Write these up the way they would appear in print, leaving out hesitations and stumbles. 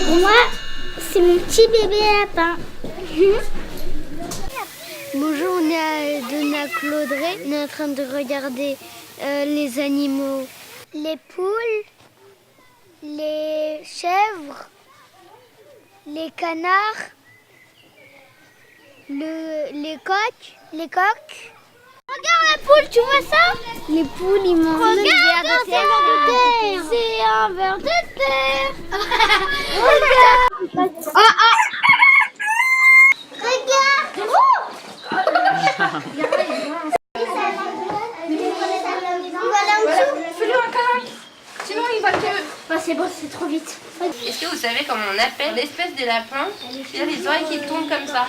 Moi, c'est mon petit bébé lapin. Bonjour, on est à Donnacloudré. On est en train de regarder les animaux. Les poules, les chèvres, les canards, les coqs. Regarde la poule, tu vois ça? Les poules, ils mangent. Regarde, c'est un ver de terre. C'est un ver de terre. Regarde. Regarde. Fais-le un câlin. Sinon il va te... C'est bon, c'est trop vite. Est-ce que vous savez comment on appelle l'espèce des lapins qui a les oreilles qui tombent comme ça?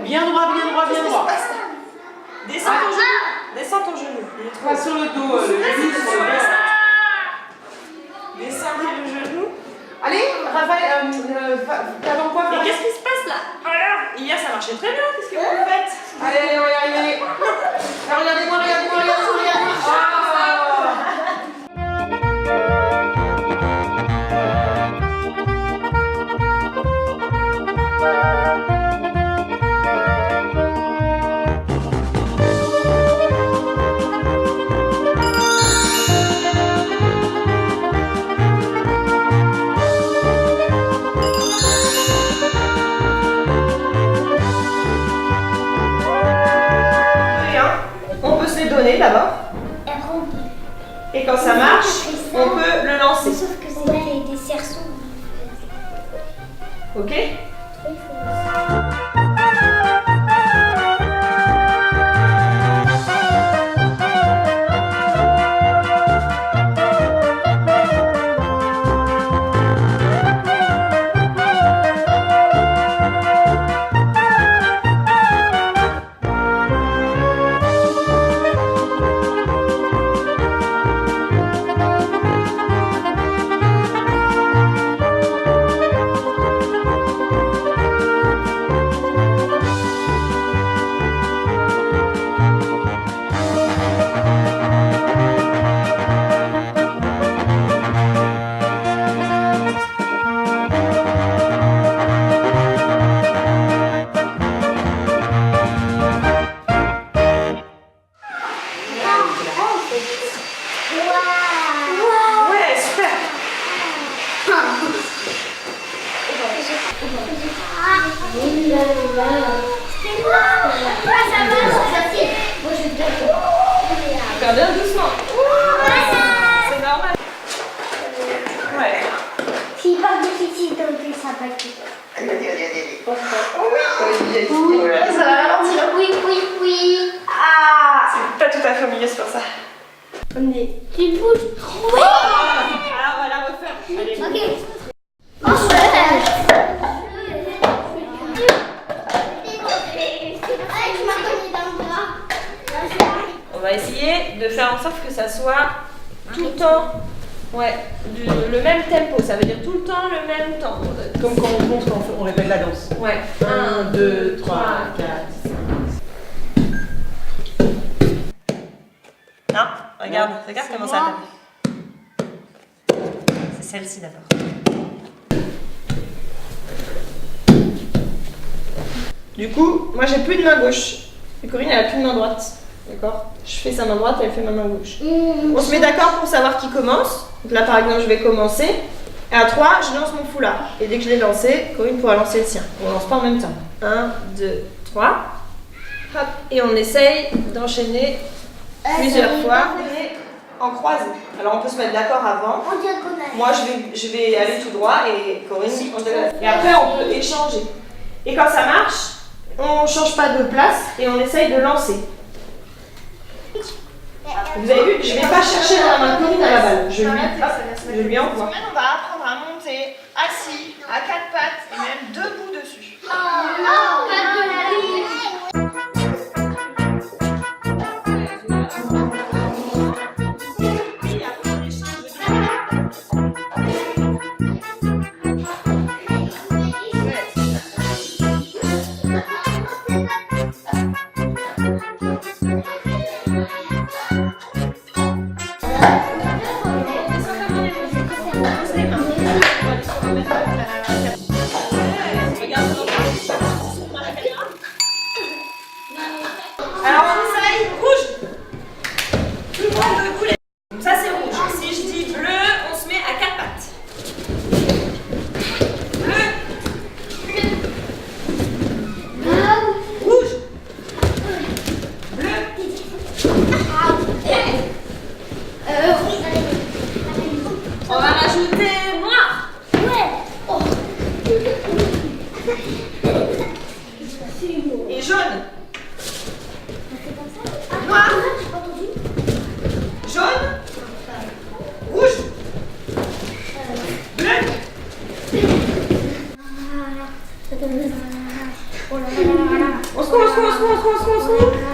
Bien droit, bien droit, bien droit. Descends ton genou. Descends ton genou. Pas sur le dos, le genou sur le dos. Descends le genou. Allez, Raphaël, t'as dans quoi? Mais qu'est-ce qui se passe là? Alors, hier ça marchait très bien, qu'est-ce que vous faites? Allez, on va y arriver. Regardez-moi, regardez-moi, regardez-moi, regardez-moi. D'abord. Et quand ça marche, on peut le lancer. Sauf que c'est là, il y a des cerceaux. Ok? faire bien doucement. C'est normal. Ouais. C'est pas difficile d'enlever sa paquette. Allez. Oui, Ça va ralentir. oui. Ah, c'est pas tout à fait au milieu, c'est pour ça. On est. Tu bouges. Oui. Alors, on va la refaire. Allez. Ok. On va essayer de faire en sorte que ça soit tout le temps, le même tempo. Ça veut dire tout le temps le même temps. Comme quand on monte, on répète la danse. Ouais. 1, 2, 3, 4. Non, regarde comment ça tape. C'est celle-ci d'abord. Du coup, moi j'ai plus de main gauche. Et Corinne elle a plus de main droite. D'accord? Je fais sa main droite, elle fait ma main gauche. On se met d'accord pour savoir qui commence. Donc là par exemple je vais commencer. Et à 3, je lance mon foulard. Et dès que je l'ai lancé, Corinne pourra lancer le sien. On lance pas en même temps. 1, 2, 3. Hop. Et on essaye d'enchaîner plusieurs fois. En croisé. Alors on peut se mettre d'accord avant. En diagonale. Moi je vais aller tout droit et Corinne en diagonale. Et après on peut échanger. Et quand ça marche, on change pas de place et on essaye de lancer. Vous avez vu, je vais pas chercher dans la main Corinne à la balle. Je lui envoie. On va apprendre à monter assis, à 4 pattes et même debout dessus. Alors on essaye rouge. Tout le monde debout. Donc ça c'est rouge. Si je dis bleu, on se met à 4 pattes. Bleu. Rouge. Bleu. On va rajouter noir. Et jaune. Noir. Jaune. Rouge. Bleu. On se court.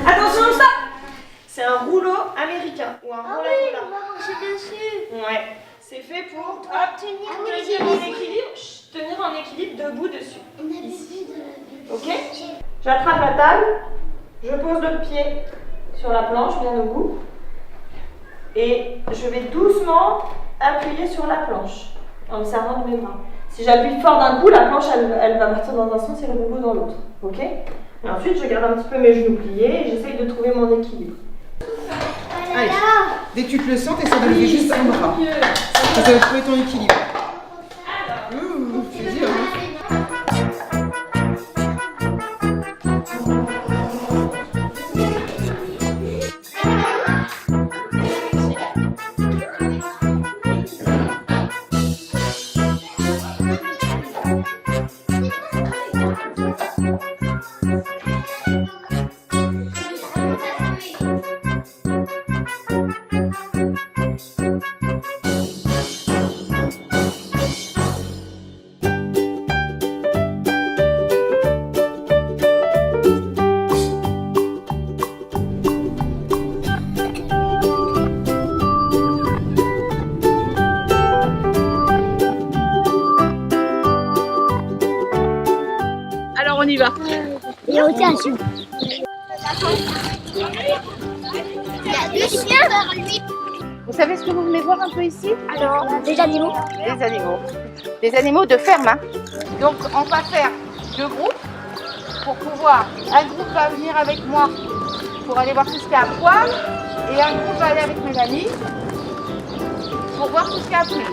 Attention, stop. C'est un rouleau américain ou un rouleau Ouais. C'est fait pour tenir en équilibre debout dessus. Ok? J'attrape la table, je pose l'autre pied sur la planche bien au bout et je vais doucement appuyer sur la planche en me servant de mes bras. Si j'appuie fort d'un coup, la planche elle va partir dans un sens et le rouleau dans l'autre. Ok? Et ensuite je garde un petit peu mes genoux pliés et j'essaye de trouver mon équilibre. Allez, dès que tu te le sens, essaie de lever juste un bras. Ça va trouver ton équilibre. C'est dur, hein? Alors on y va. Il y a aussi un chien. Il y a 2 chiens vers lui. Vous savez ce que vous voulez voir un peu ici? Alors, des animaux. Des animaux. Des animaux de ferme. Hein. Donc on va faire 2 groupes pour pouvoir. Un groupe va venir avec moi pour aller voir tout ce qu'il y a à poil et un groupe va aller avec Mélanie pour voir tout ce qu'il y a à pluie.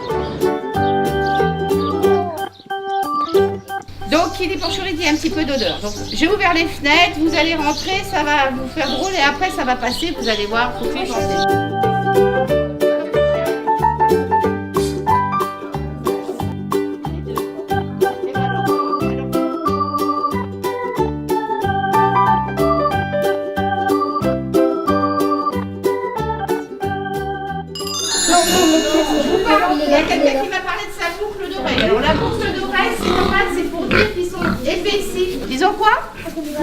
Donc, qui dit porcherie dit un petit peu d'odeur. Donc, j'ai ouvert les fenêtres, vous allez rentrer, ça va vous faire drôle et après ça va passer, vous allez voir, faut plus penser. Il y a quelqu'un qui m'a parlé de sa boucle d'oreille. Alors la boucle d'oreille, c'est normal, c'est pour dire qu'ils sont épaissis. Ils ont quoi? Ils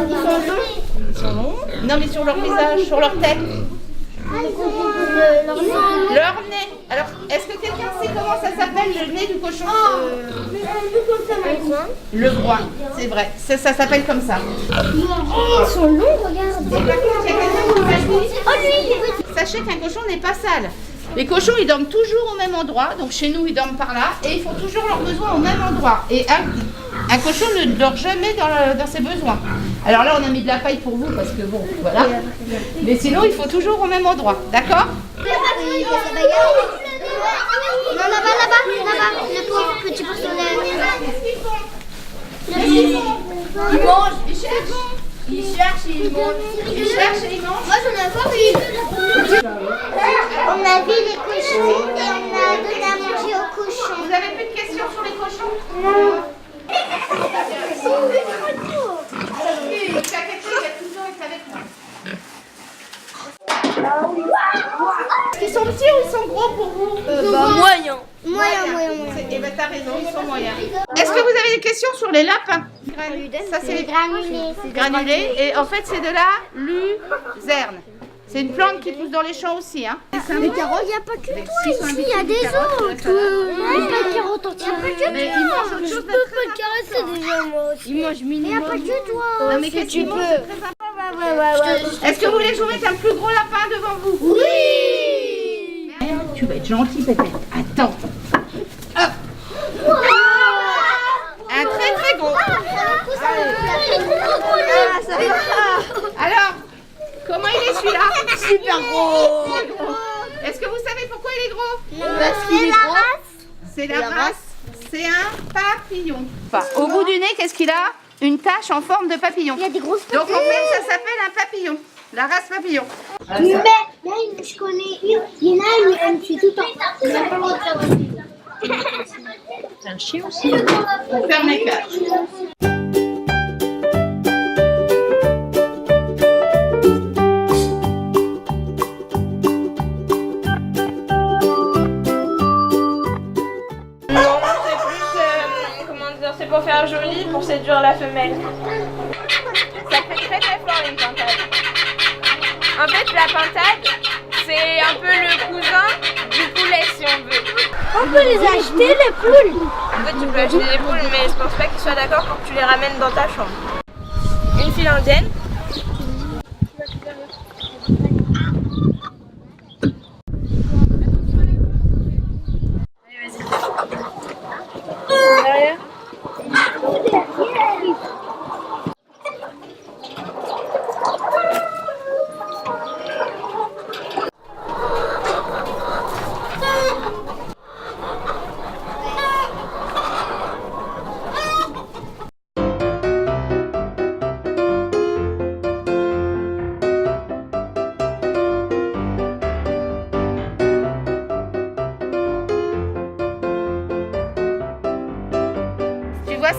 sont longs. Non mais sur leur visage, sur leur tête. Leur nez. Alors, est-ce que quelqu'un sait comment ça s'appelle le nez du cochon? Le groin, c'est vrai. Ça s'appelle comme ça. Ils sont longs, regarde. Et par contre, il y a quelqu'un qui m'a dit, sachez qu'un cochon n'est pas sale. Les cochons, ils dorment toujours au même endroit. Donc chez nous, ils dorment par là. Et ils font toujours leurs besoins au même endroit. Et un cochon ne dort jamais dans ses besoins. Alors là, on a mis de la paille pour vous parce que bon, voilà. Mais sinon, il faut toujours au même endroit. D'accord? Non, là-bas, le pauvre petit poisson. Ils mangent, ils cherchent. Ils cherchent et ils mangent. Ils cherchent et ils mangent. Moi, j'en ai encore vu. On a vu les cochons et on a donné à manger aux cochons. Vous avez plus de questions sur les cochons? Non. Ils sont petits ou ils sont gros pour vous? Moyen. Eh ben t'as raison, ils sont moyens. Est-ce que vous avez des questions sur les lapins? Ça c'est les granulés. Et en fait c'est de la luzerne. C'est une plante qui pousse dans les champs aussi. Hein. Les carottes, il n'y a pas que toi ici, il y a des autres. Il n'y a pas de carottes entières. Mais ils mangent autre chose de très important. C'est déjà moi aussi. Ils mangent minimum. Il n'y a pas que toi. Non mais qu'est-ce qu'ils mangent? C'est très important. Est-ce que vous voulez que je vous mette un plus gros lapin devant vous? Oui. Tu vas être gentil peut-être. Attends. Hop. Un très très gros. Alors, comment il est celui-là? Super gros. Est-ce que vous savez pourquoi il est gros? Parce qu'il est gros. C'est la race. C'est un papillon. Au bout du nez, qu'est-ce qu'il a? Une tache en forme de papillon. Il y a des grosses Donc en fait, ça s'appelle un papillon. La race papillon. Mais il y a une, je connais une. Il y en a une, elle me suit tout le temps. Elle n'a pas le droit de faire aussi. C'est un chien aussi. On ferme les cages. C'est pour faire joli, pour séduire la femelle. Ça fait très très fort une pintade. En fait, la pintade, c'est un peu le cousin du poulet si on veut. On peut les acheter, les poules. En fait, tu peux acheter des poules, mais je pense pas qu'ils soient d'accord pour que tu les ramènes dans ta chambre. Une file indienne.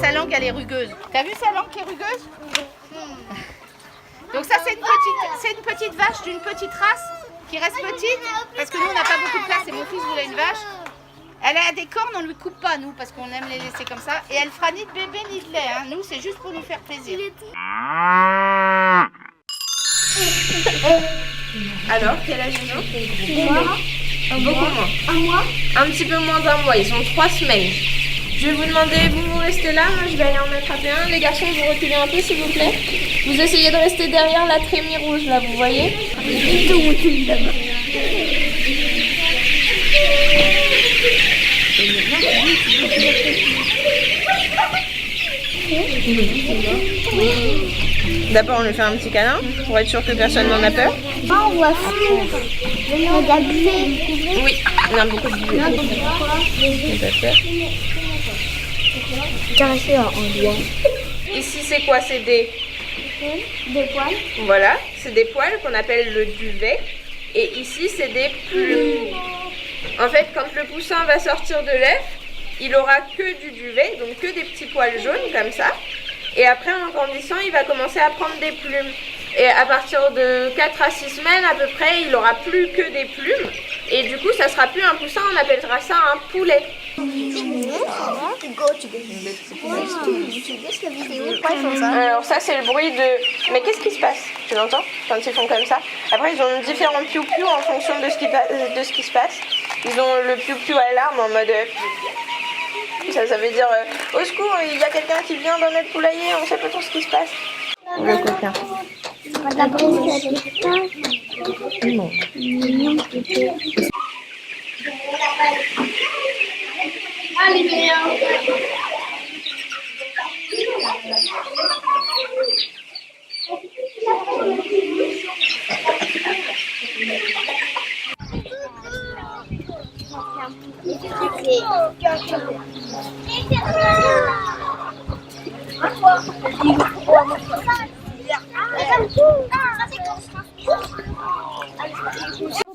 Sa langue elle est rugueuse. T'as vu sa langue qui est rugueuse? Donc ça c'est une petite vache d'une petite race qui reste petite parce que nous on n'a pas beaucoup de place et mon fils voulait une vache. Elle a des cornes, on lui coupe pas nous parce qu'on aime les laisser comme ça et elle fera ni de bébé ni de lait. Hein. Nous c'est juste pour nous faire plaisir. Alors, quel âge ils ont? Beaucoup moins. Un mois. Un petit peu moins d'un mois, ils ont 3 semaines. Je vais vous demander, vous restez là, moi je vais aller en attraper un. Les garçons, vous reculez un peu s'il vous plaît. Vous essayez de rester derrière la trémie rouge là, vous voyez? D'abord on lui fait un petit câlin pour être sûr que personne n'en a peur. On voit flou. Regarde, Oui, on a beaucoup de vues. Pas peur. caresser un doigt. Ici, c'est quoi? C'est des poils. Voilà, c'est des poils qu'on appelle le duvet. Et ici, c'est des plumes. En fait, quand le poussin va sortir de l'œuf, il aura que du duvet, donc que des petits poils jaunes comme ça. Et après, en grandissant, il va commencer à prendre des plumes. Et à partir de 4 à 6 semaines à peu près, il n'aura plus que des plumes. Et du coup, ça sera plus un poussin, on appellera ça un poulet. Alors ça, c'est le bruit de... Mais qu'est-ce qui se passe? Tu l'entends quand ils font comme ça? Après, ils ont différents piou-piou en fonction de ce qui se passe. Ils ont le piou-piou alarme en mode... Ça veut dire au secours, il y a quelqu'un qui vient dans notre poulailler, on sait pas trop ce qui se passe. Le coquin. Non. Allez, viens.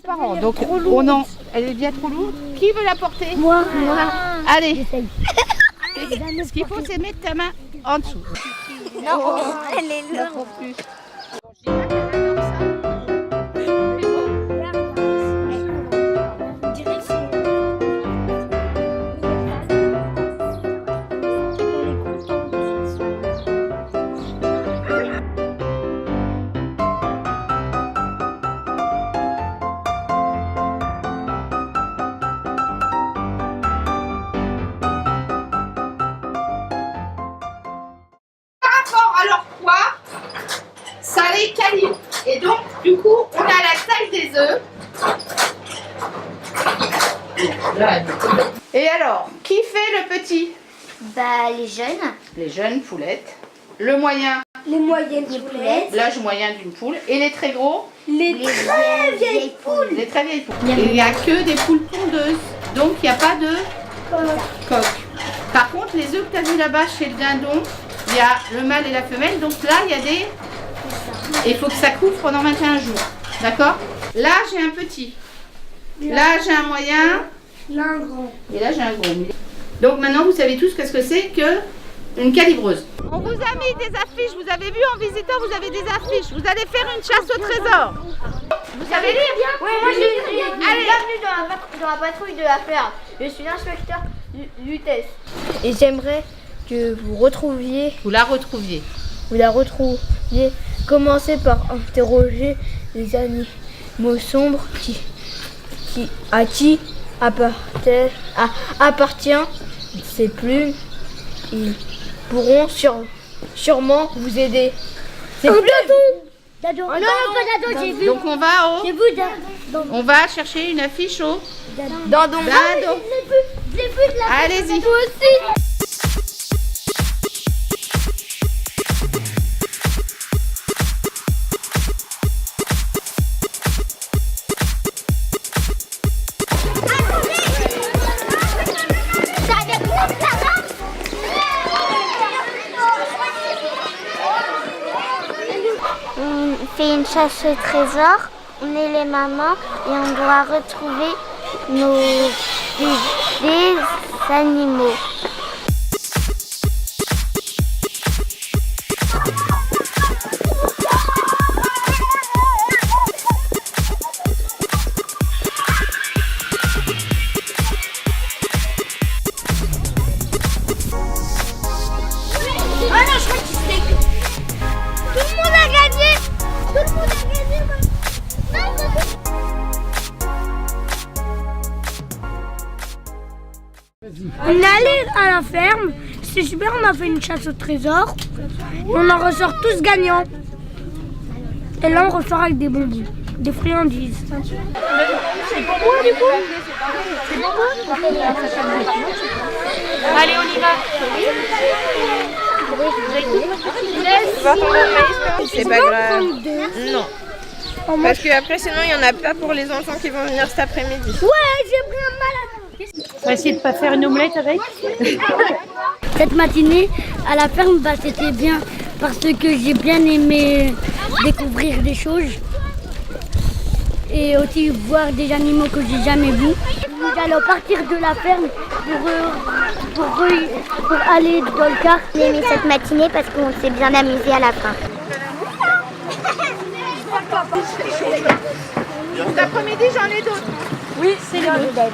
Parents, donc elle est bien trop lourde. Qui veut la porter? Moi. Allez. Ce qu'il faut, c'est mettre ta main en dessous. Non, elle est lourde. Alors quoi? Ça les calibre. Et donc du coup on a la taille des œufs. Et alors, qui fait le petit? Bah les jeunes. Les jeunes poulettes. Le moyen? Les moyennes poulettes. L'âge moyen d'une poule. Et les très gros? Les très vieilles poules. Les très vieilles poules. Il n'y a que des poules pondeuses. Donc il n'y a pas de coque. Par contre les œufs que tu as vu là-bas chez le dindon, il y a le mâle et la femelle, donc là il y a des... Il faut que ça couvre pendant 21 jours. D'accord? Là j'ai un petit. Là j'ai un moyen. Là un grand. Et là j'ai un gros. Donc maintenant vous savez tous qu'est-ce que c'est que une calibreuse. On vous a mis des affiches, vous avez vu en visitant, vous avez des affiches. Vous allez faire une chasse au trésor. Vous savez lire? Oui, moi je suis Allez. bienvenue dans la patrouille de la ferme. Je suis l'inspecteur du test. Et j'aimerais que vous retrouviez, Vous la retrouviez. Commencez par interroger les animaux sombres à qui appartient ces plumes. Ils pourront sûrement vous aider. C'est plus Dado. Oh non, pas Dado, j'ai vu. Donc on va J'ai vu Dado. on va chercher une affiche au Dado. dado. Je l'ai vu de la Allez-y. Moi aussi. On fait une chasse au trésor, on est les mamans et on doit retrouver des animaux. Ah non, je crois qu'il se fait. Tout le monde a gagné. Tout le monde a gagné. On est allé à la ferme, c'est super, on a fait une chasse au trésor. On en ressort tous gagnants. Et là on ressort avec des bonbons, des friandises. C'est pour moi du coup? C'est pour moi? Allez, on y va. C'est pas grave. Non. Parce que après sinon il n'y en a pas pour les enfants qui vont venir cet après-midi. Ouais, j'ai pris un malade. On va essayer de pas faire une omelette avec. Cette matinée à la ferme, c'était bien parce que j'ai bien aimé découvrir des choses et aussi voir des animaux que j'ai jamais vus. Nous allons partir de la ferme pour aller dans le car. J'ai aimé cette matinée parce qu'on s'est bien amusé à la fin. Cet après-midi, j'en ai d'autres. Oui, c'est les deux.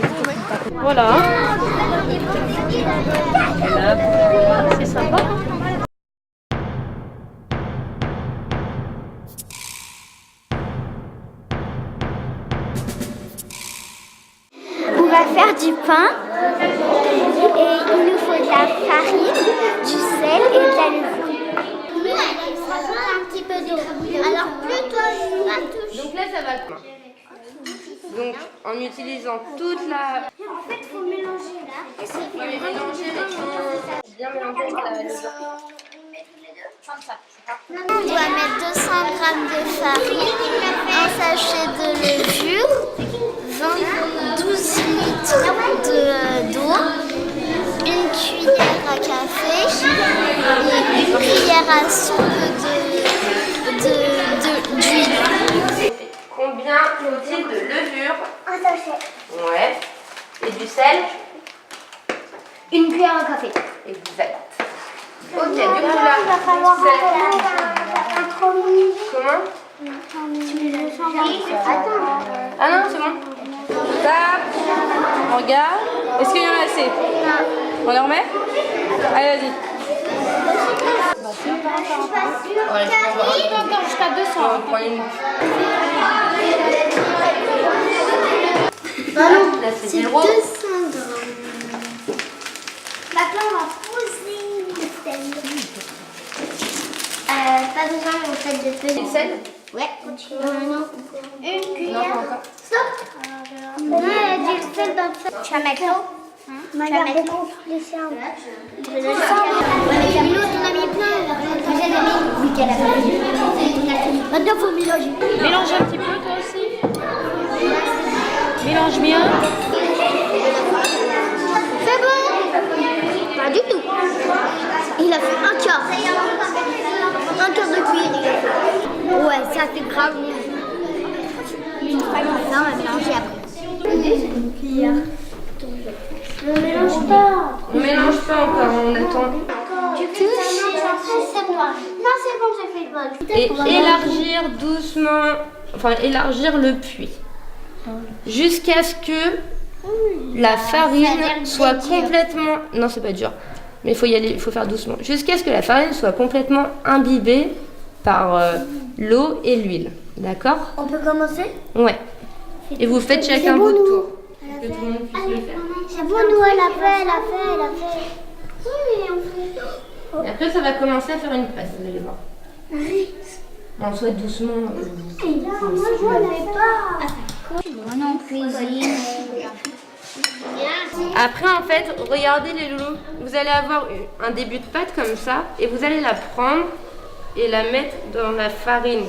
Voilà. C'est sympa. On va faire du pain et il nous faut de la farine, du sel et de la levure. Ça prend un petit peu d'eau. Alors plus toi je vas toucher. Donc là, ça va. Donc en utilisant toute la... En fait, il faut mélanger là. Et c'est Oui, mais mélanger avec bien mélanger avec la levure. On doit mettre 200 g de farine, un sachet de levure, 12 litres d'eau, une cuillère à café et une cuillère à soupe d'huile. Combien faut-il de levure? Un sachet. Ouais. Et du sel? Une cuillère à café. Exact. Ok, du coup là, il va falloir sel. Comment? Ah non, c'est bon. Tape. On regarde. Est-ce qu'il y en a assez? On les remet? Allez, vas-y. Jusqu'à 200. On prend une. Là, c'est 0. 200 grammes. Maintenant, on va poser le sel. Pas besoin, mais on fait de peu. Et le sel? Ouais. Non. Une cuillère. Non, pas encore. Stop. Non, il y a du sel dans le sel. Tu vas mettre l'eau? Tu vas mettre l'eau. Ouais, mais Camilo, t'en as mis plein. J'en ai mis. Oui, qu'elle a mis. Maintenant, il faut mélanger. Mélange un petit peu toi aussi. Mélange bien. C'est bon? Pas du tout. Il a fait un quart. Un quart de cuillère. Ouais, ça c'est grave. Ça, on va mélanger après. Une cuillère. Ne mélange pas. On mélange pas encore, on attend. Tu touches. C'est bon. Non, c'est bon, j'ai fait le bol. Et élargir doucement, enfin élargir le puits. Jusqu'à ce que la farine soit complètement... Non, c'est pas dur. Mais il faut y aller, il faut faire doucement. Jusqu'à ce que la farine soit complètement imbibée par l'eau et l'huile. D'accord? On peut commencer? Ouais. Et vous faites chacun votre tour. Que tout le monde puisse le faire. C'est bon, nous, elle a fait. Oui, mais on fait... Et après, ça va commencer à faire une pâte, vous allez voir. On souhaite doucement. Moi, je ne l'ai pas. Moi non, cuisine. Après, en fait, regardez les loulous. Vous allez avoir un début de pâte comme ça et vous allez la prendre et la mettre dans la farine.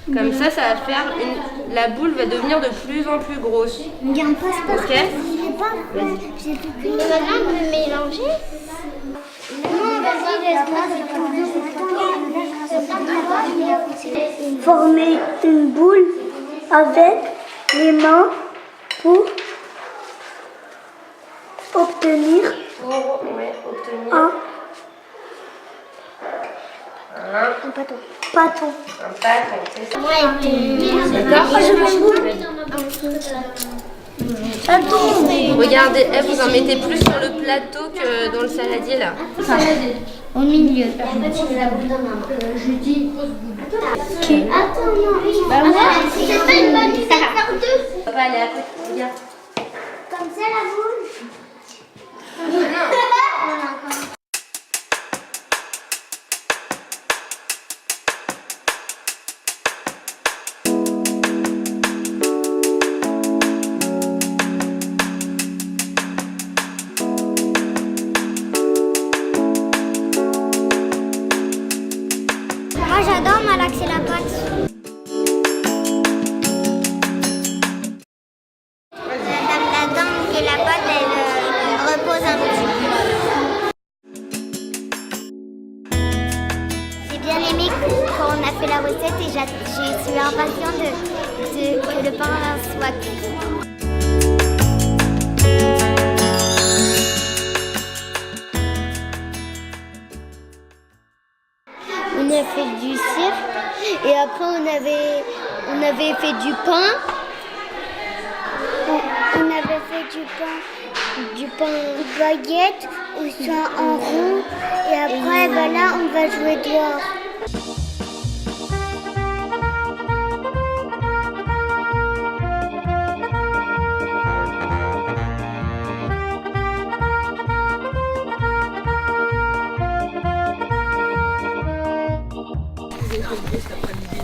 Comme ça, ça va faire une... La boule va devenir de plus en plus grosse. Regarde pas, c'est pas. Ok. J'ai tout cuit. Maintenant, on peut mélanger. Non, vas-y, laisse-moi. Former une boule avec les mains pour obtenir un pâton. Un pâton, c'est ça. D'accord. Regardez, vous en mettez plus sur le plateau que dans le saladier là. Au milieu. Je dis. Attends, non. Bah ouais. C'est pas une bonne idée de faire deux. On va aller à côté, regarde. Comme ça, la boule. Moi, j'adore malaxer la pâte. La dame et la pâte, elle repose un peu. recette et je suis impatiente que le pain soit cuit. On a fait du cirque et après on avait fait du pain. On avait fait du pain baguette ou soit en rond et après là on va jouer dehors.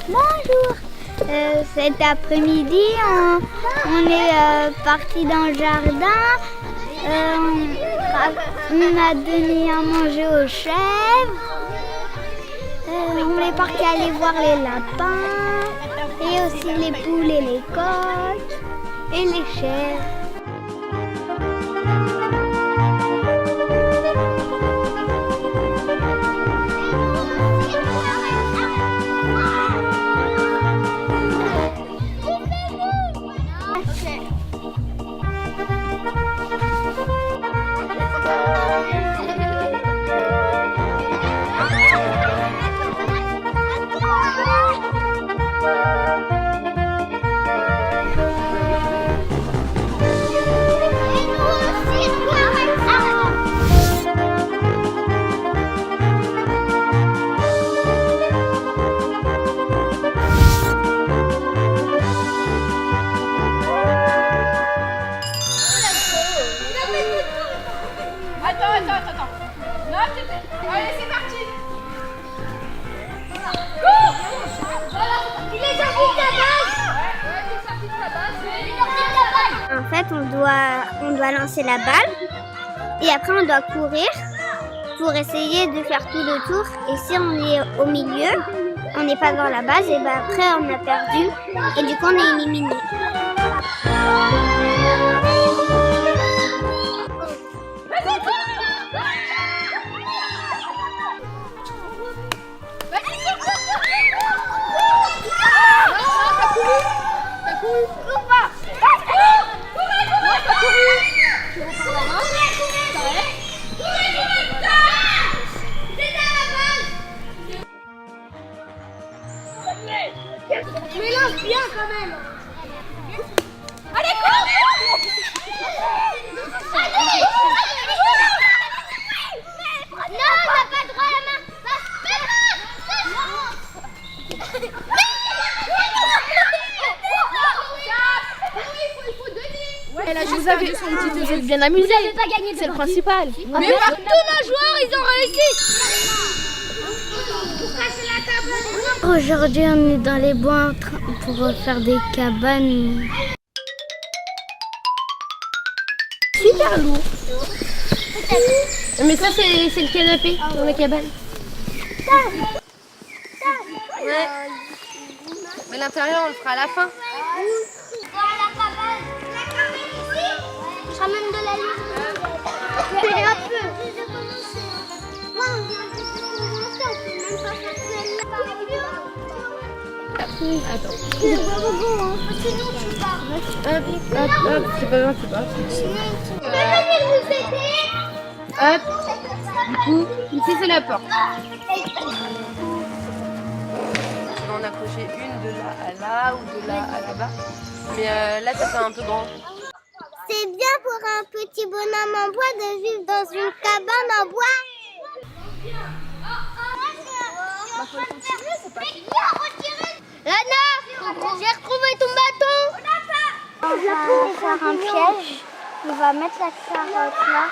Bonjour. Cet après-midi, on est parti dans le jardin. On a donné à manger aux chèvres. On est parti aller voir les lapins et aussi les poules et les coqs et les chèvres. Attends. Non, allez, c'est parti. Cours. Il est sorti de ta base. En fait, on doit lancer la balle et après on doit courir pour essayer de faire tout le tour. Et si on est au milieu, on n'est pas dans la base, et ben après on a perdu et du coup on est éliminé. Mais lance bien quand même. Allez, cours. Non, t'as pas droit à la main. Elle a juste perdu son petit jeu. Bien amusé. C'est le principal. Mais par tous nos joueurs, ils ont réussi. Aujourd'hui, on est dans les bois pour faire des cabanes. Super lourd. Mais ça, c'est le canapé dans la cabane. Ouais. Mais l'intérieur, on le fera à la fin. Je ramène de la lumière. C'est un peu. Attends. C'est pas bon, sinon tu pars. Hop, c'est pas grave, c'est pas grave. Je peux venir vous aider. Hop. Du coup, ici c'est la porte. On va en accrocher une de là à là ou de là à là-bas. Mais là, ça fait un peu grand. C'est bien pour un petit bonhomme en bois de vivre dans une cabane en bois. Faut continuer, c'est pas fini. Lana, j'ai retrouvé ton bâton. On va faire un piège. On va mettre la carotte là.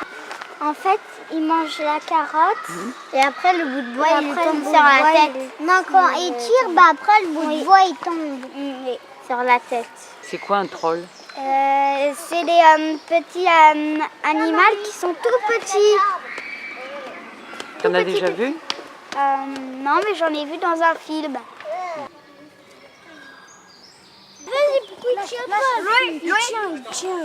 En fait, il mange la carotte. Et après, le bout de bois, il tombe sur bois, la tête. Non, quand il tire, bah après le bout de bois il tombe sur la tête. C'est quoi un troll? C'est des petits animaux qui sont tout petits. T'en as déjà vu? Non, mais j'en ai vu dans un film. Vas-y, pourquoi il tient pas? Il tient.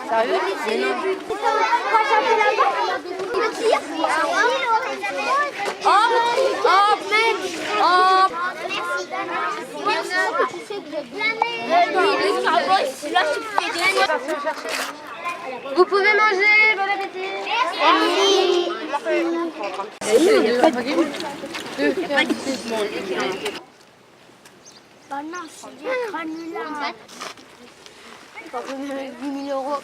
Sérieux? Mais non. Vous pouvez manger, bon appétit. Oh non, c'est des granulats. 10 000 euros.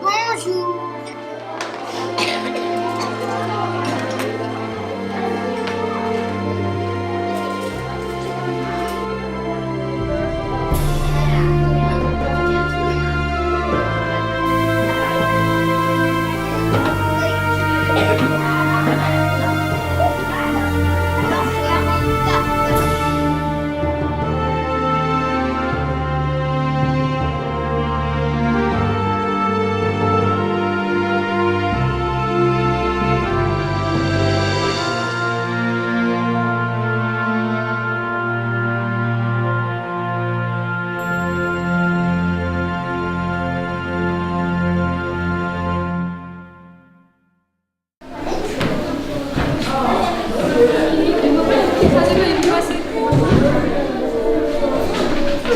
Bonjour.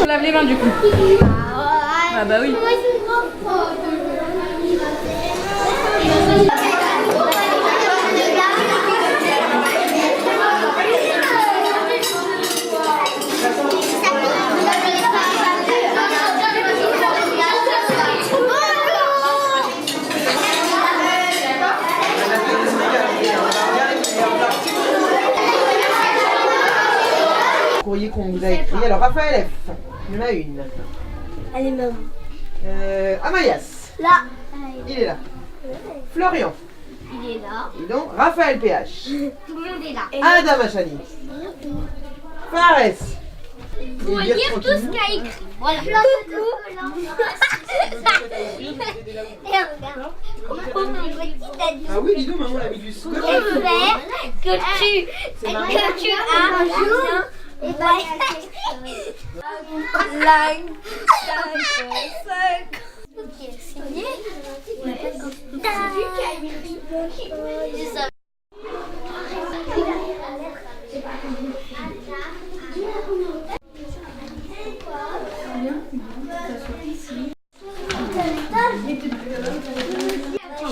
On lave les mains du coup. Ah bah oui. Courrier qu'on vous a écrit. Alors Raphaël F, il y en a une. Allez, maman. Amayas, Là. il est là. Florian, Il est là. et donc Raphaël PH. Tout le monde est là. Adam Achani. Fares. Faut lire tout ce qu'a écrit. Voilà. Ah oui, dis donc, maman, elle a mis du scotch. J'espère que tu as un jour. Et signé.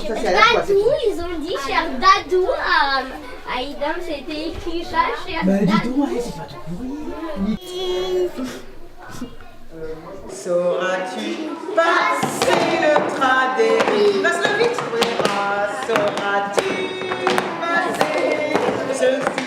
Ça, c'est à la fois, c'est Dadou, ils ont dit cher Dadou à Idam, c'était écrit ça, cher Bah dis Dadou. donc, c'est pas ton courrier. Sauras-tu passer le train des rives? Passe-le vite. Sauras-tu passer ceci?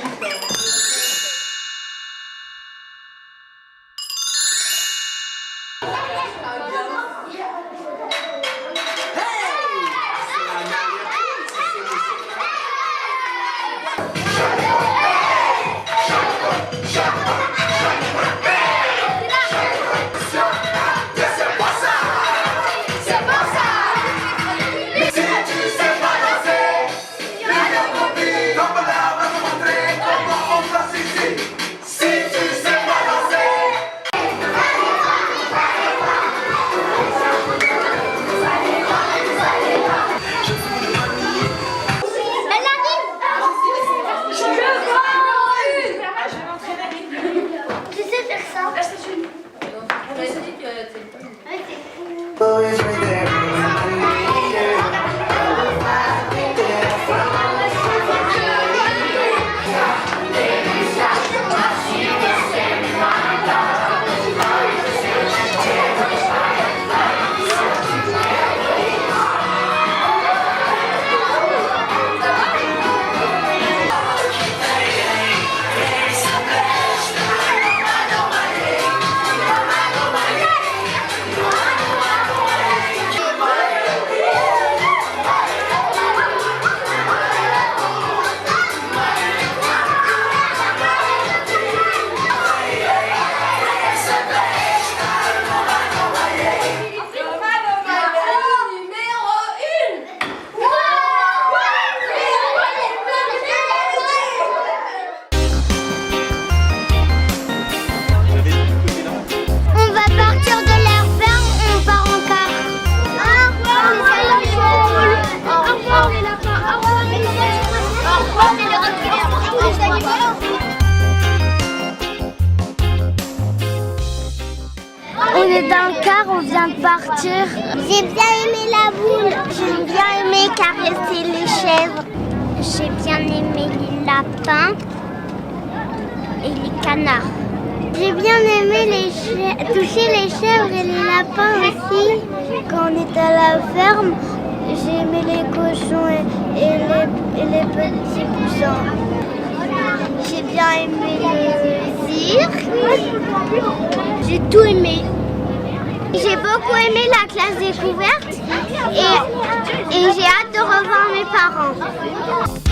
est dans le car, on vient de partir. J'ai bien aimé la boule. J'ai bien aimé caresser les chèvres. J'ai bien aimé les lapins et les canards. J'ai bien aimé toucher les chèvres et les lapins aussi. Quand on était à la ferme, j'ai aimé les cochons et les petits poussins. J'ai bien aimé le cirque. J'ai tout aimé. J'ai beaucoup aimé la classe découverte et j'ai hâte de revoir mes parents.